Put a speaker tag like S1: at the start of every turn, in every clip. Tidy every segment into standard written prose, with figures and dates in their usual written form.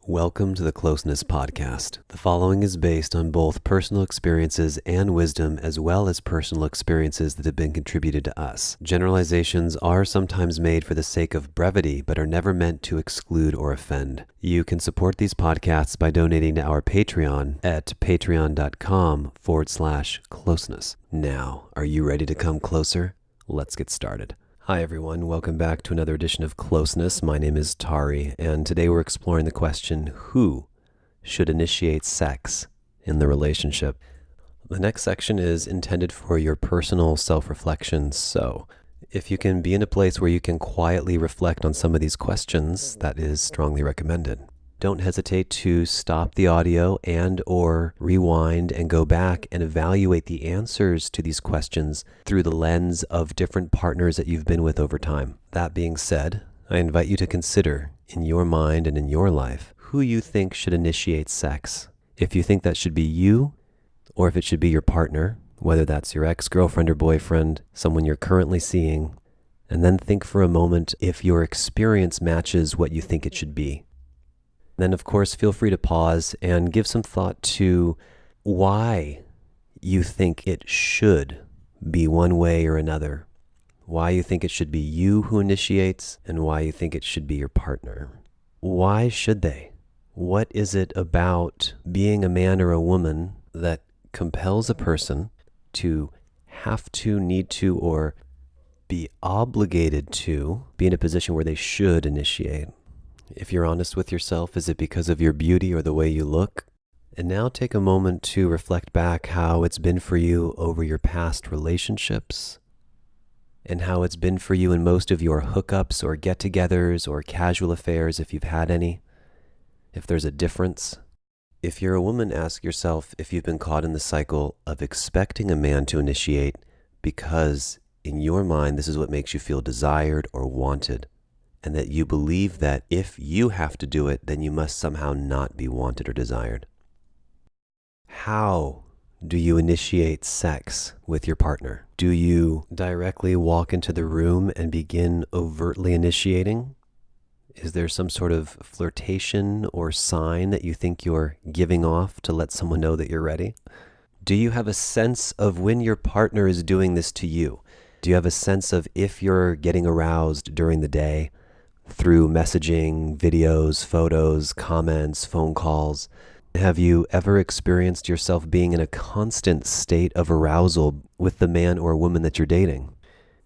S1: Welcome to the Closeness Podcast. The following is based on both personal experiences and wisdom, as well as personal experiences that have been contributed to us. Generalizations are sometimes made for the sake of brevity, but are never meant to exclude or offend. You can support these podcasts by donating to our Patreon at patreon.com/closeness. Now, are you ready to come closer? Let's get started. Hi everyone, welcome back to another edition of Closeness. My name is Tari, and today we're exploring the question, who should initiate sex in the relationship? The next section is intended for your personal self-reflection, so if you can be in a place where you can quietly reflect on some of these questions, that is strongly recommended. Don't hesitate to stop the audio and or rewind and go back and evaluate the answers to these questions through the lens of different partners that you've been with over time. That being said, I invite you to consider in your mind and in your life who you think should initiate sex. If you think that should be you, or if it should be your partner, whether that's your ex-girlfriend or boyfriend, someone you're currently seeing, and then think for a moment if your experience matches what you think it should be. Then, of course, feel free to pause and give some thought to why you think it should be one way or another, why you think it should be you who initiates, and why you think it should be your partner. Why should they? What is it about being a man or a woman that compels a person to have to, need to, or be obligated to be in a position where they should initiate? If you're honest with yourself, is it because of your beauty or the way you look? And now take a moment to reflect back how it's been for you over your past relationships and how it's been for you in most of your hookups or get-togethers or casual affairs if you've had any, if there's a difference. If you're a woman, ask yourself if you've been caught in the cycle of expecting a man to initiate because in your mind this is what makes you feel desired or wanted, and that you believe that if you have to do it, then you must somehow not be wanted or desired. How do you initiate sex with your partner? Do you directly walk into the room and begin overtly initiating? Is there some sort of flirtation or sign that you think you're giving off to let someone know that you're ready? Do you have a sense of when your partner is doing this to you? Do you have a sense of if you're getting aroused during the day through messaging, videos, photos, comments, phone calls? Have you ever experienced yourself being in a constant state of arousal with the man or woman that you're dating?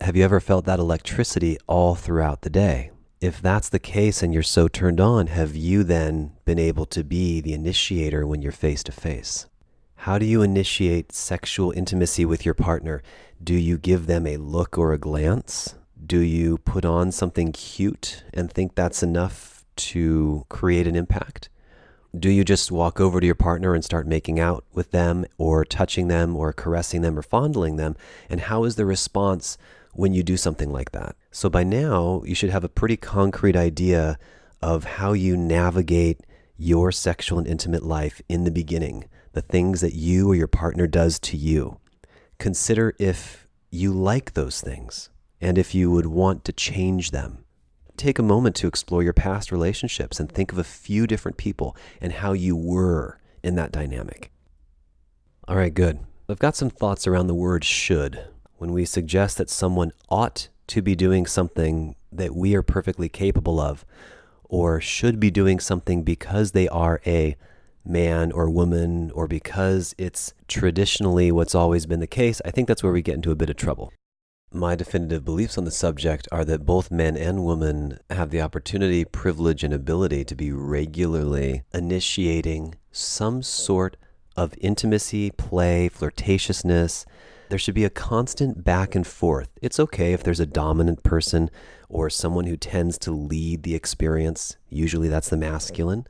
S1: Have you ever felt that electricity all throughout the day? If that's the case and you're so turned on, have you then been able to be the initiator when you're face to face? How do you initiate sexual intimacy with your partner? Do you give them a look or a glance? Do you put on something cute and think that's enough to create an impact? Do you just walk over to your partner and start making out with them or touching them or caressing them or fondling them? And how is the response when you do something like that? So by now, you should have a pretty concrete idea of how you navigate your sexual and intimate life in the beginning, the things that you or your partner does to you. Consider if you like those things, and if you would want to change them. Take a moment to explore your past relationships and think of a few different people and how you were in that dynamic. All right, good. I've got some thoughts around the word should. When we suggest that someone ought to be doing something that we are perfectly capable of, or should be doing something because they are a man or woman, or because it's traditionally what's always been the case, I think that's where we get into a bit of trouble. My definitive beliefs on the subject are that both men and women have the opportunity, privilege, and ability to be regularly initiating some sort of intimacy, play, flirtatiousness. There should be a constant back and forth. It's okay if there's a dominant person or someone who tends to lead the experience. Usually that's the masculine.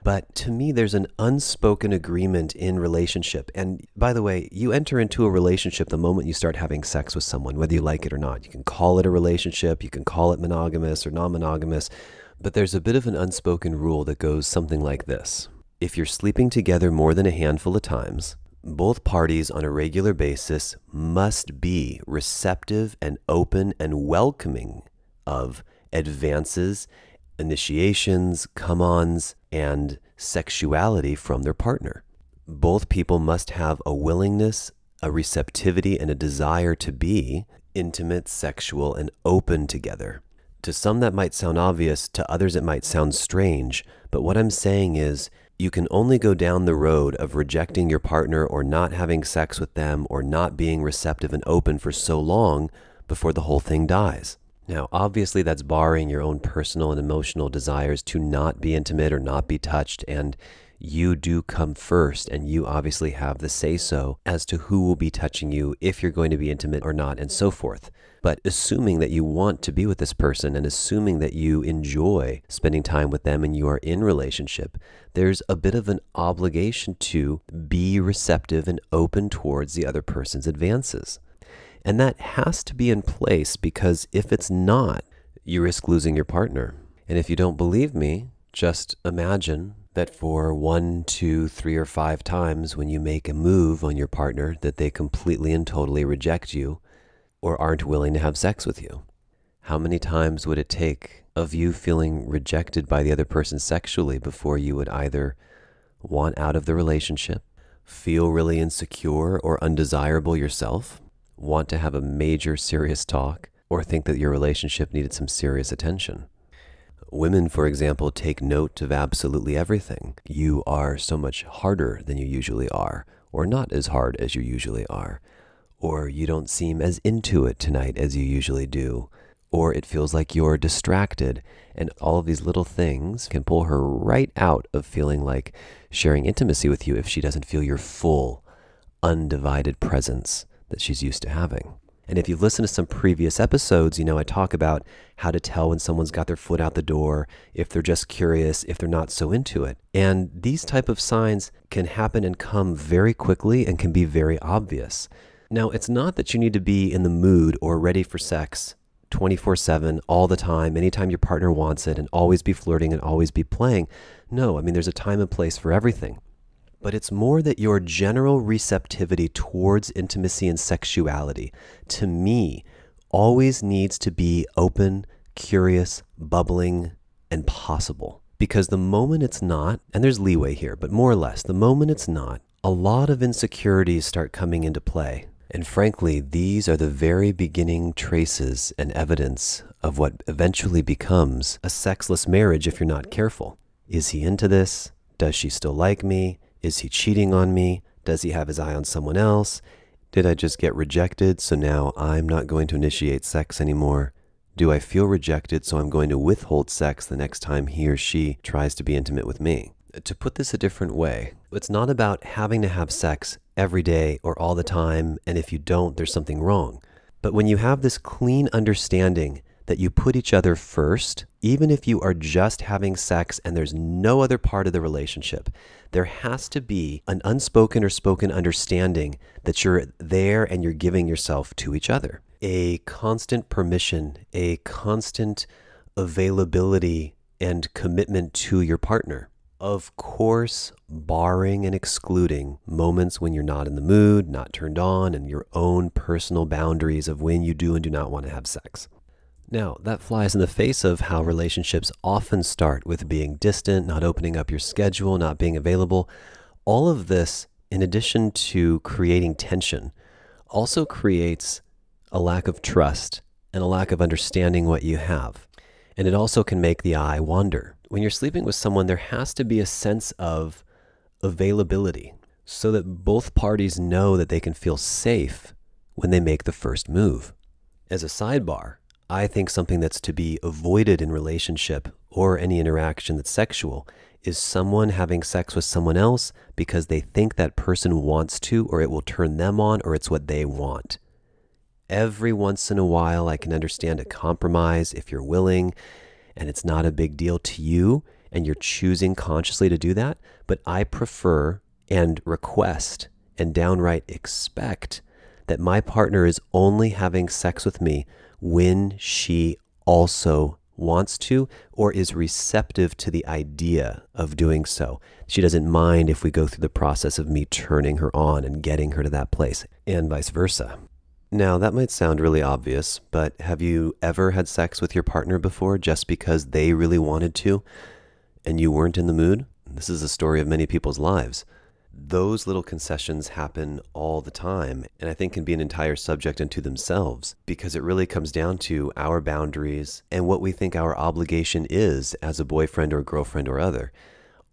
S1: But to me, there's an unspoken agreement in relationship. And by the way, you enter into a relationship the moment you start having sex with someone, whether you like it or not. You can call it a relationship, you can call it monogamous or non-monogamous, but there's a bit of an unspoken rule that goes something like this. If you're sleeping together more than a handful of times, both parties on a regular basis must be receptive and open and welcoming of advances initiations, come-ons, and sexuality from their partner. Both people must have a willingness, a receptivity, and a desire to be intimate, sexual, and open together. To some that might sound obvious, to others it might sound strange, but what I'm saying is you can only go down the road of rejecting your partner or not having sex with them or not being receptive and open for so long before the whole thing dies. Now, obviously that's barring your own personal and emotional desires to not be intimate or not be touched, and you do come first, and you obviously have the say-so as to who will be touching you, if you're going to be intimate or not, and so forth. But assuming that you want to be with this person and assuming that you enjoy spending time with them and you are in relationship, there's a bit of an obligation to be receptive and open towards the other person's advances. And that has to be in place, because if it's not, you risk losing your partner. And if you don't believe me, just imagine that for 1, 2, 3, or 5 times when you make a move on your partner that they completely and totally reject you or aren't willing to have sex with you. How many times would it take of you feeling rejected by the other person sexually before you would either want out of the relationship, feel really insecure or undesirable yourself, want to have a major serious talk, or think that your relationship needed some serious attention? Women, for example, take note of absolutely everything. You are so much harder than you usually are, or not as hard as you usually are, or you don't seem as into it tonight as you usually do, or it feels like you're distracted, and all of these little things can pull her right out of feeling like sharing intimacy with you if she doesn't feel your full, undivided presence that she's used to having. And if you've listened to some previous episodes, you know I talk about how to tell when someone's got their foot out the door, if they're just curious, if they're not so into it. And these type of signs can happen and come very quickly and can be very obvious. Now, it's not that you need to be in the mood or ready for sex 24/7 all the time, anytime your partner wants it, and always be flirting and always be playing. No, I mean, there's a time and place for everything. But it's more that your general receptivity towards intimacy and sexuality, to me, always needs to be open, curious, bubbling, and possible. Because the moment it's not, and there's leeway here, but more or less, the moment it's not, a lot of insecurities start coming into play. And frankly, these are the very beginning traces and evidence of what eventually becomes a sexless marriage if you're not careful. Is he into this? Does she still like me? Is he cheating on me? Does he have his eye on someone else? Did I just get rejected, so now I'm not going to initiate sex anymore? Do I feel rejected, so I'm going to withhold sex the next time he or she tries to be intimate with me? To put this a different way, it's not about having to have sex every day or all the time, and if you don't, there's something wrong. But when you have this clean understanding that you put each other first, even if you are just having sex and there's no other part of the relationship, there has to be an unspoken or spoken understanding that you're there and you're giving yourself to each other. A constant permission, a constant availability and commitment to your partner. Of course, barring and excluding moments when you're not in the mood, not turned on, and your own personal boundaries of when you do and do not want to have sex. Now, that flies in the face of how relationships often start with being distant, not opening up your schedule, not being available. All of this, in addition to creating tension, also creates a lack of trust and a lack of understanding what you have. And it also can make the eye wander. When you're sleeping with someone, there has to be a sense of availability so that both parties know that they can feel safe when they make the first move. As a sidebar, I think something that's to be avoided in relationship or any interaction that's sexual is someone having sex with someone else because they think that person wants to, or it will turn them on, or it's what they want. Every once in a while, I can understand a compromise if you're willing and it's not a big deal to you and you're choosing consciously to do that. But I prefer and request and downright expect that my partner is only having sex with me when she also wants to or is receptive to the idea of doing so. She doesn't mind if we go through the process of me turning her on and getting her to that place, and vice versa. Now, that might sound really obvious, but have you ever had sex with your partner before just because they really wanted to and you weren't in the mood? This is a story of many people's lives. Those little concessions happen all the time, and I think can be an entire subject unto themselves, because it really comes down to our boundaries and what we think our obligation is as a boyfriend or girlfriend or other.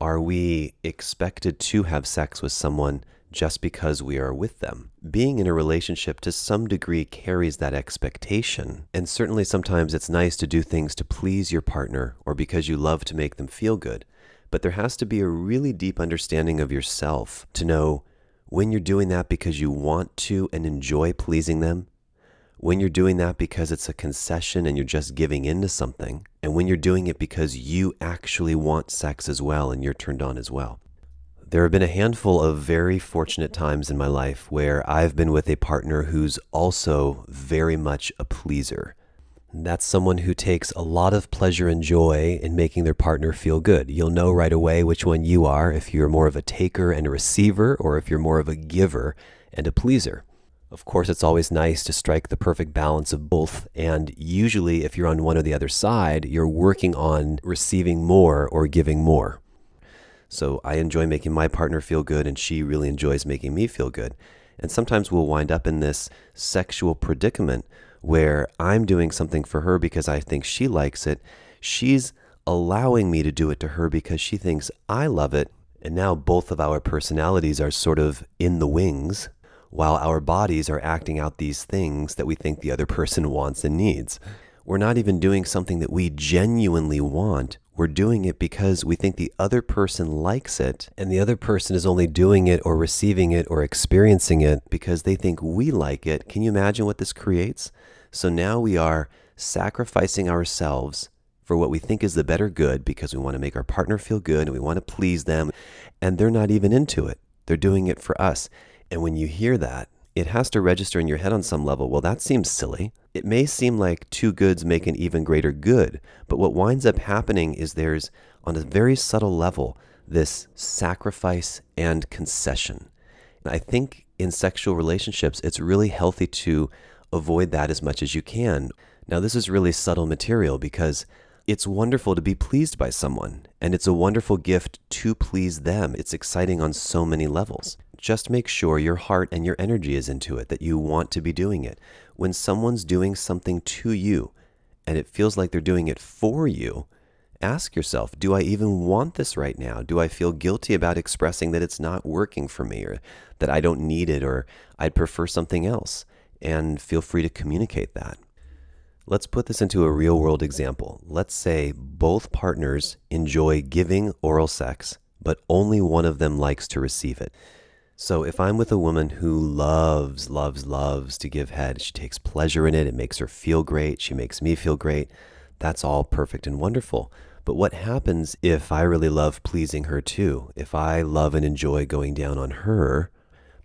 S1: Are we expected to have sex with someone just because we are with them? Being in a relationship to some degree carries that expectation, and certainly sometimes it's nice to do things to please your partner or because you love to make them feel good. But there has to be a really deep understanding of yourself to know when you're doing that because you want to and enjoy pleasing them, when you're doing that because it's a concession and you're just giving in to something, and when you're doing it because you actually want sex as well and you're turned on as well. There have been a handful of very fortunate times in my life where I've been with a partner who's also very much a pleaser. That's someone who takes a lot of pleasure and joy in making their partner feel good. You'll know right away which one you are, if you're more of a taker and a receiver, or if you're more of a giver and a pleaser. Of course, it's always nice to strike the perfect balance of both, and usually if you're on one or the other side, you're working on receiving more or giving more. So I enjoy making my partner feel good, and she really enjoys making me feel good. And sometimes we'll wind up in this sexual predicament where I'm doing something for her because I think she likes it. She's allowing me to do it to her because she thinks I love it. And now both of our personalities are sort of in the wings while our bodies are acting out these things that we think the other person wants and needs. We're not even doing something that we genuinely want. We're doing it because we think the other person likes it, and the other person is only doing it or receiving it or experiencing it because they think we like it. Can you imagine what this creates? So now we are sacrificing ourselves for what we think is the better good because we want to make our partner feel good and we want to please them, and they're not even into it. They're doing it for us. And when you hear that, it has to register in your head on some level. Well, that seems silly. It may seem like two goods make an even greater good, but what winds up happening is there's, on a very subtle level, this sacrifice and concession. And I think in sexual relationships, it's really healthy to avoid that as much as you can. Now, this is really subtle material because it's wonderful to be pleased by someone, and it's a wonderful gift to please them. It's exciting on so many levels. Just make sure your heart and your energy is into it, that you want to be doing it. When someone's doing something to you and it feels like they're doing it for you, ask yourself, do I even want this right now? Do I feel guilty about expressing that it's not working for me, or that I don't need it, or I'd prefer something else? And feel free to communicate that. Let's put this into a real world example. Let's say both partners enjoy giving oral sex, but only one of them likes to receive it. So if I'm with a woman who loves to give head, she takes pleasure in it, it makes her feel great, she makes me feel great, that's all perfect and wonderful. But what happens if I really love pleasing her too? If I love and enjoy going down on her,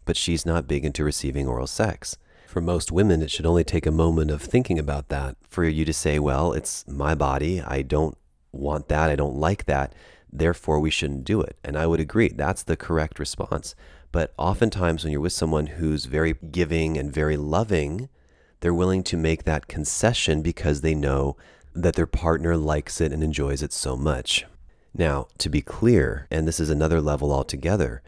S1: but she's not big into receiving oral sex? For most women, it should only take a moment of thinking about that for you to say, well, it's my body, I don't want that, I don't like that, therefore we shouldn't do it. And I would agree, that's the correct response. But oftentimes when you're with someone who's very giving and very loving, they're willing to make that concession because they know that their partner likes it and enjoys it so much. Now, to be clear, and this is another level altogether,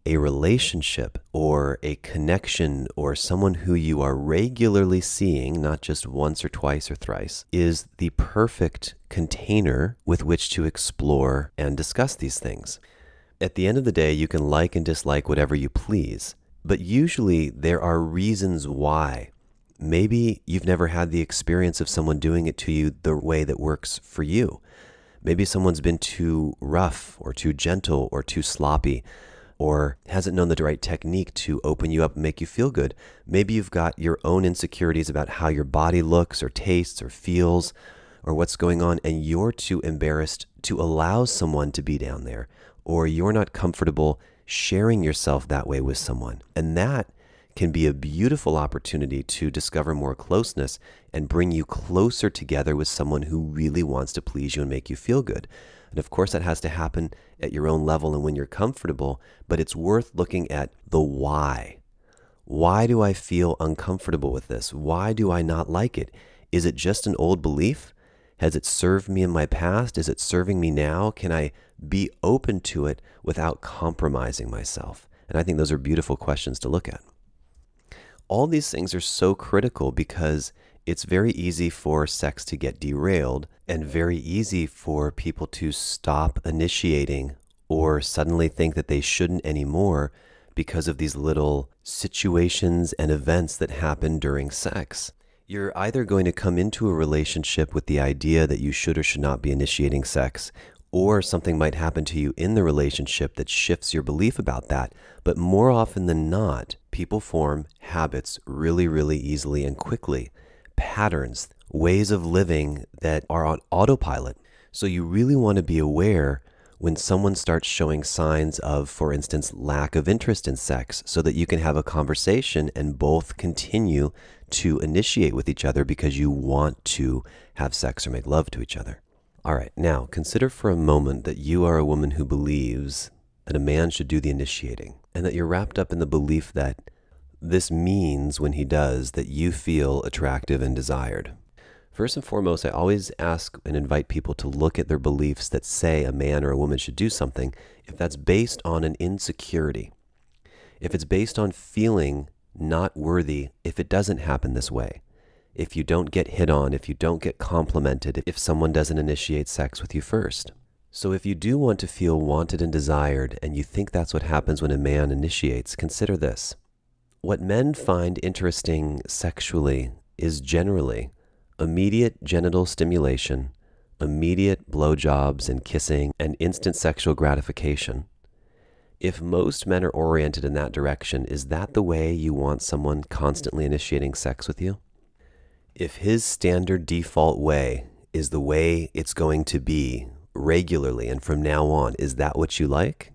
S1: a relationship or a connection or someone who you are regularly seeing, not just once or twice or thrice, is the perfect container with which to explore and discuss these things. At the end of the day, you can like and dislike whatever you please, but usually there are reasons why. Maybe you've never had the experience of someone doing it to you the way that works for you. Maybe someone's been too rough or too gentle or too sloppy, or hasn't known the right technique to open you up and make you feel good. Maybe you've got your own insecurities about how your body looks or tastes or feels or what's going on, and you're too embarrassed to allow someone to be down there, or you're not comfortable sharing yourself that way with someone. And that can be a beautiful opportunity to discover more closeness and bring you closer together with someone who really wants to please you and make you feel good. And of course, that has to happen at your own level and when you're comfortable, but it's worth looking at the why. Why do I feel uncomfortable with this? Why do I not like it? Is it just an old belief? Has it served me in my past? Is it serving me now? Can I be open to it without compromising myself? And I think those are beautiful questions to look at. All these things are so critical because it's very easy for sex to get derailed and very easy for people to stop initiating or suddenly think that they shouldn't anymore because of these little situations and events that happen during sex. You're either going to come into a relationship with the idea that you should or should not be initiating sex, or something might happen to you in the relationship that shifts your belief about that. But more often than not, people form habits really, really easily and quickly, patterns, ways of living that are on autopilot. So you really want to be aware when someone starts showing signs of, for instance, lack of interest in sex, so that you can have a conversation and both continue to initiate with each other because you want to have sex or make love to each other. All right, now consider for a moment that you are a woman who believes that a man should do the initiating, and that you're wrapped up in the belief that this means when he does that you feel attractive and desired. First and foremost, I always ask and invite people to look at their beliefs that say a man or a woman should do something, if that's based on an insecurity, if it's based on feeling not worthy if it doesn't happen this way, if you don't get hit on, if you don't get complimented, if someone doesn't initiate sex with you first. So if you do want to feel wanted and desired, and you think that's what happens when a man initiates, consider this. What men find interesting sexually is generally immediate genital stimulation, immediate blowjobs and kissing, and instant sexual gratification. If most men are oriented in that direction, is that the way you want someone constantly initiating sex with you? If his standard default way is the way it's going to be regularly and from now on, is that what you like?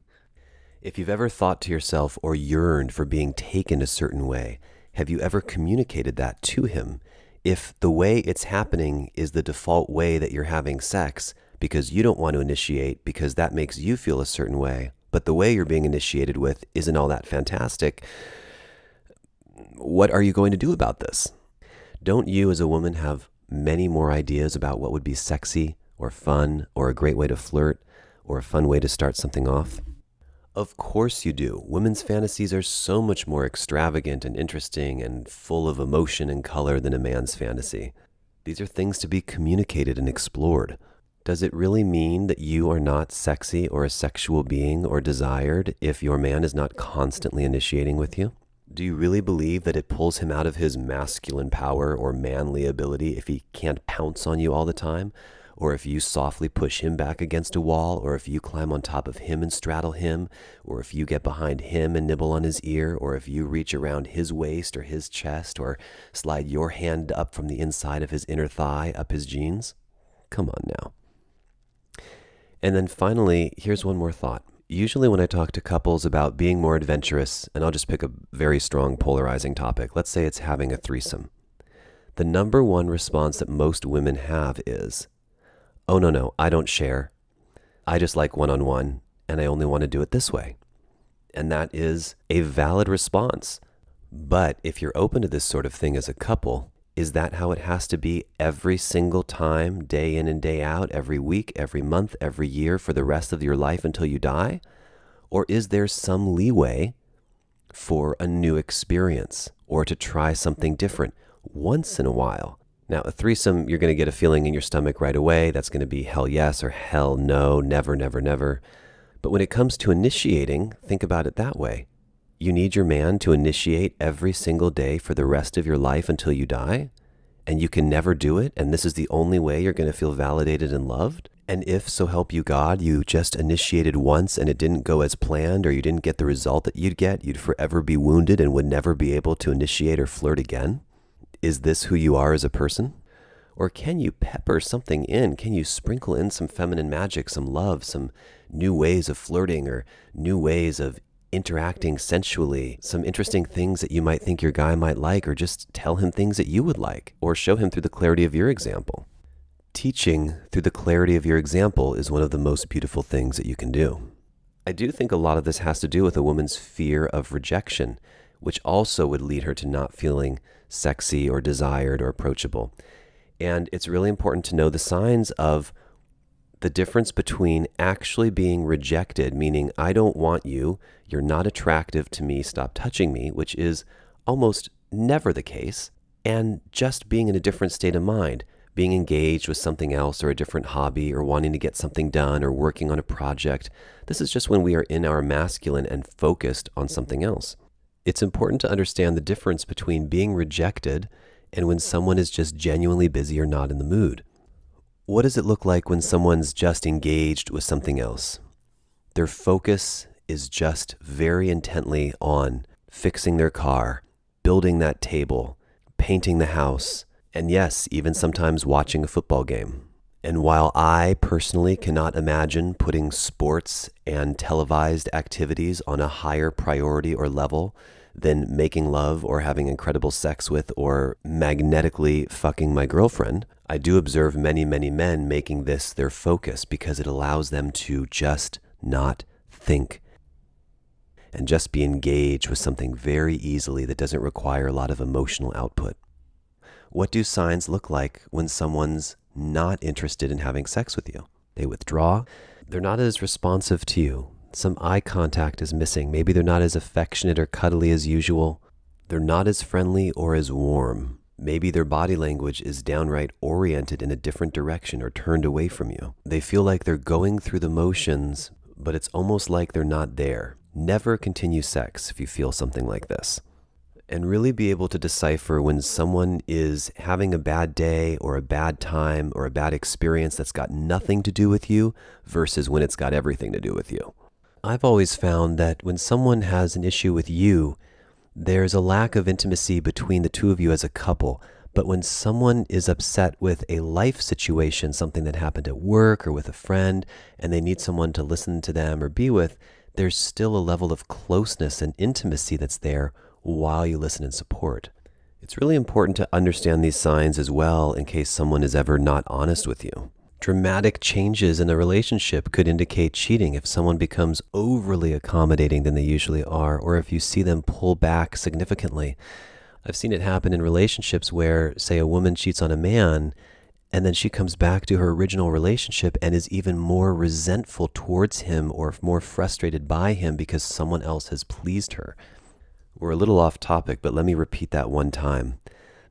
S1: If you've ever thought to yourself or yearned for being taken a certain way, have you ever communicated that to him? If the way it's happening is the default way that you're having sex because you don't want to initiate because that makes you feel a certain way, but the way you're being initiated with isn't all that fantastic, what are you going to do about this? Don't you as a woman have many more ideas about what would be sexy or fun or a great way to flirt or a fun way to start something off? Of course you do. Women's fantasies are so much more extravagant and interesting and full of emotion and color than a man's fantasy. These are things to be communicated and explored. Does it really mean that you are not sexy or a sexual being or desired if your man is not constantly initiating with you? Do you really believe that it pulls him out of his masculine power or manly ability if he can't pounce on you all the time? Or if you softly push him back against a wall, or if you climb on top of him and straddle him, or if you get behind him and nibble on his ear, or if you reach around his waist or his chest, or slide your hand up from the inside of his inner thigh up his jeans? Come on now. And then finally, here's one more thought. Usually when I talk to couples about being more adventurous, and I'll just pick a very strong polarizing topic, let's say it's having a threesome. The number one response that most women have is, oh, no, I don't share. I just like one-on-one, and I only want to do it this way. And that is a valid response. But if you're open to this sort of thing as a couple, is that how it has to be every single time, day in and day out, every week, every month, every year, for the rest of your life until you die? Or is there some leeway for a new experience or to try something different once in a while? Now, a threesome, you're going to get a feeling in your stomach right away. That's going to be hell yes or hell no, never, never, never. But when it comes to initiating, think about it that way. You need your man to initiate every single day for the rest of your life until you die, and you can never do it, and this is the only way you're going to feel validated and loved? And if, so help you God, you just initiated once and it didn't go as planned, or you didn't get the result that you'd get, you'd forever be wounded and would never be able to initiate or flirt again? Is this who you are as a person? Or can you pepper something in? Can you sprinkle in some feminine magic, some love, some new ways of flirting or new ways of interacting sensually, some interesting things that you might think your guy might like, or just tell him things that you would like, or show him through the clarity of your example? Teaching through the clarity of your example is one of the most beautiful things that you can do. I do think a lot of this has to do with a woman's fear of rejection. which also would lead her to not feeling sexy or desired or approachable. And it's really important to know the signs of the difference between actually being rejected, meaning I don't want you, you're not attractive to me, stop touching me, which is almost never the case, and just being in a different state of mind, being engaged with something else or a different hobby or wanting to get something done or working on a project. This is just when we are in our masculine and focused on something else. It's important to understand the difference between being rejected and when someone is just genuinely busy or not in the mood. What does it look like when someone's just engaged with something else? Their focus is just very intently on fixing their car, building that table, painting the house, and yes, even sometimes watching a football game. And while I personally cannot imagine putting sports and televised activities on a higher priority or level than making love or having incredible sex with or magnetically fucking my girlfriend, I do observe many, many men making this their focus because it allows them to just not think and just be engaged with something very easily that doesn't require a lot of emotional output. What do signs look like when someone's not interested in having sex with you? They withdraw. They're not as responsive to you. Some eye contact is missing. Maybe they're not as affectionate or cuddly as usual. They're not as friendly or as warm. Maybe their body language is downright oriented in a different direction or turned away from you. They feel like they're going through the motions, but it's almost like they're not there. Never continue sex if you feel something like this. And really be able to decipher when someone is having a bad day or a bad time or a bad experience that's got nothing to do with you versus when it's got everything to do with you. I've always found that when someone has an issue with you, there's a lack of intimacy between the two of you as a couple. But when someone is upset with a life situation, something that happened at work or with a friend, and they need someone to listen to them or be with, there's still a level of closeness and intimacy that's there while you listen and support. It's really important to understand these signs as well in case someone is ever not honest with you. Dramatic changes in a relationship could indicate cheating if someone becomes overly accommodating than they usually are, or if you see them pull back significantly. I've seen it happen in relationships where, say, a woman cheats on a man, and then she comes back to her original relationship and is even more resentful towards him or more frustrated by him because someone else has pleased her. We're a little off topic, but let me repeat that one time.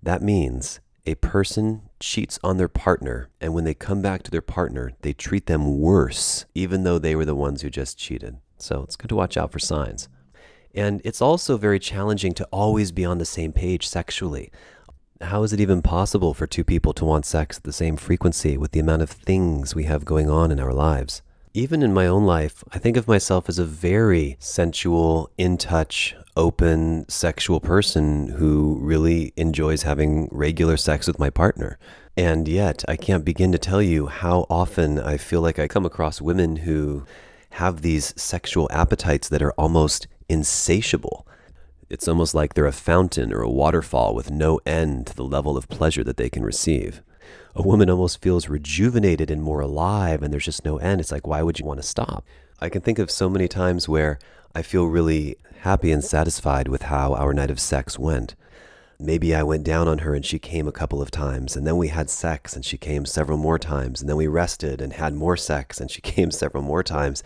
S1: That means a person cheats on their partner, and when they come back to their partner, they treat them worse, even though they were the ones who just cheated. So it's good to watch out for signs. And it's also very challenging to always be on the same page sexually. How is it even possible for two people to want sex at the same frequency with the amount of things we have going on in our lives? Even in my own life, I think of myself as a very sensual, in-touch, open, sexual person who really enjoys having regular sex with my partner. And yet, I can't begin to tell you how often I feel like I come across women who have these sexual appetites that are almost insatiable. It's almost like they're a fountain or a waterfall with no end to the level of pleasure that they can receive. A woman almost feels rejuvenated and more alive, and there's just no end. It's like, why would you want to stop? I can think of so many times where I feel really happy and satisfied with how our night of sex went. Maybe I went down on her and she came a couple of times, and then we had sex and she came several more times, and then we rested and had more sex and she came several more times.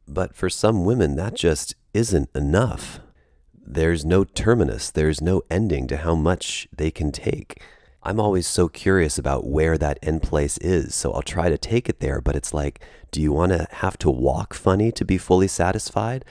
S1: But for some women, that just isn't enough. There's no terminus. There's no ending to how much they can take. I'm always so curious about where that end place is, so I'll try to take it there, but it's like, do you want to have to walk funny to be fully satisfied?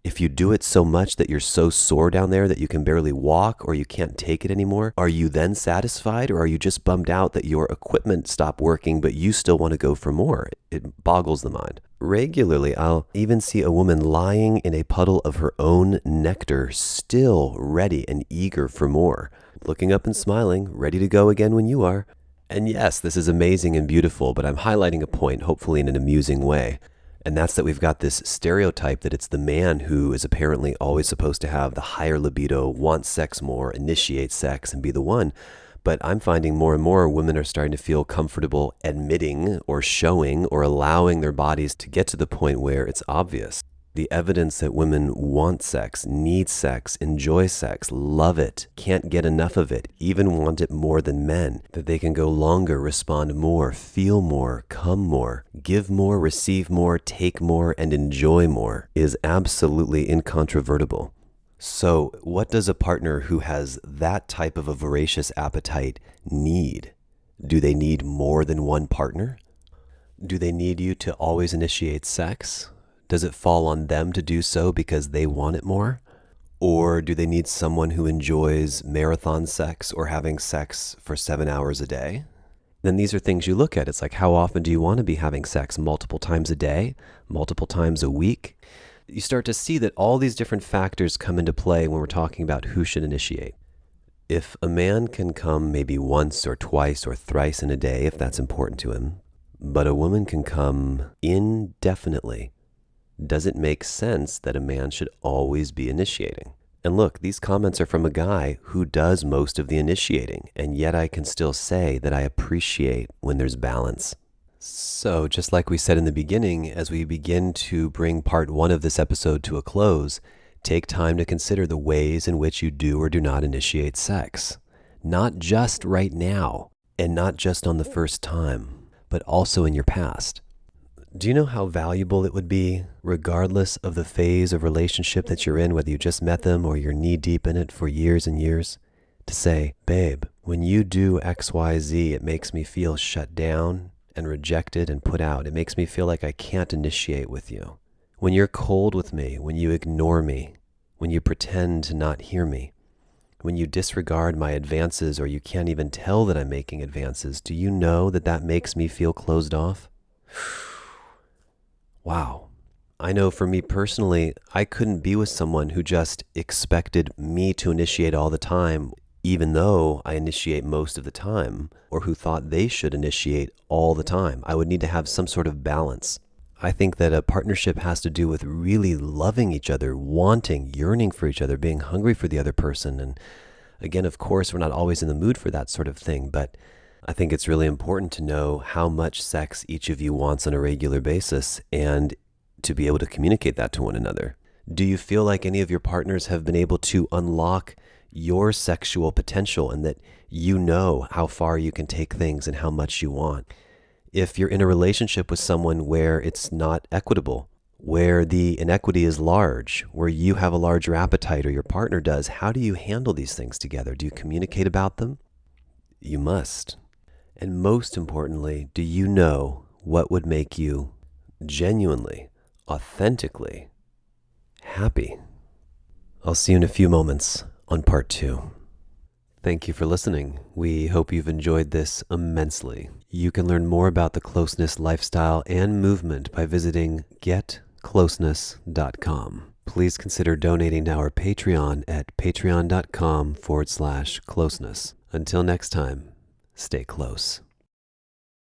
S1: If you do it so much that you're so sore down there that you can barely walk or you can't take it anymore, are you then satisfied, or are you just bummed out that your equipment stopped working but you still want to go for more? It boggles the mind. Regularly, I'll even see a woman lying in a puddle of her own nectar, still ready and eager for more, looking up and smiling, ready to go again when you are. And yes, this is amazing and beautiful, but I'm highlighting a point, hopefully in an amusing way. And that's that we've got this stereotype that it's the man who is apparently always supposed to have the higher libido, want sex more, initiate sex, and be the one. But I'm finding more and more women are starting to feel comfortable admitting or showing or allowing their bodies to get to the point where it's obvious. The evidence that women want sex, need sex, enjoy sex, love it, can't get enough of it, even want it more than men, that they can go longer, respond more, feel more, come more, give more, receive more, take more, and enjoy more, is absolutely incontrovertible. So, what does a partner who has that type of a voracious appetite need? Do they need more than one partner? Do they need you to always initiate sex? Does it fall on them to do so because they want it more? Or do they need someone who enjoys marathon sex or having sex for 7 hours a day? Then these are things you look at. It's like, how often do you want to be having sex? Multiple times a day? Multiple times a week? You start to see that all these different factors come into play when we're talking about who should initiate. If a man can come maybe once or twice or thrice in a day, if that's important to him, but a woman can come indefinitely, does it make sense that a man should always be initiating? And look, these comments are from a guy who does most of the initiating, and yet I can still say that I appreciate when there's balance. So just like we said in the beginning, as we begin to bring part 1 of this episode to a close, take time to consider the ways in which you do or do not initiate sex. Not just right now, and not just on the first time, but also in your past. Do you know how valuable it would be, regardless of the phase of relationship that you're in, whether you just met them or you're knee deep in it for years and years, to say, babe, when you do X, Y, Z, it makes me feel shut down and rejected and put out. It makes me feel like I can't initiate with you. When you're cold with me, when you ignore me, when you pretend to not hear me, when you disregard my advances or you can't even tell that I'm making advances, do you know that that makes me feel closed off? Wow. I know for me personally, I couldn't be with someone who just expected me to initiate all the time, even though I initiate most of the time, or who thought they should initiate all the time. I would need to have some sort of balance. I think that a partnership has to do with really loving each other, wanting, yearning for each other, being hungry for the other person. And again, of course, we're not always in the mood for that sort of thing, but I think it's really important to know how much sex each of you wants on a regular basis and to be able to communicate that to one another. Do you feel like any of your partners have been able to unlock your sexual potential and that you know how far you can take things and how much you want? If you're in a relationship with someone where it's not equitable, where the inequity is large, where you have a larger appetite or your partner does, how do you handle these things together? Do you communicate about them? You must. And most importantly, do you know what would make you genuinely, authentically happy? I'll see you in a few moments on part 2. Thank you for listening. We hope you've enjoyed this immensely. You can learn more about the closeness lifestyle and movement by visiting getcloseness.com. Please consider donating to our Patreon at patreon.com/closeness. Until next time, stay close.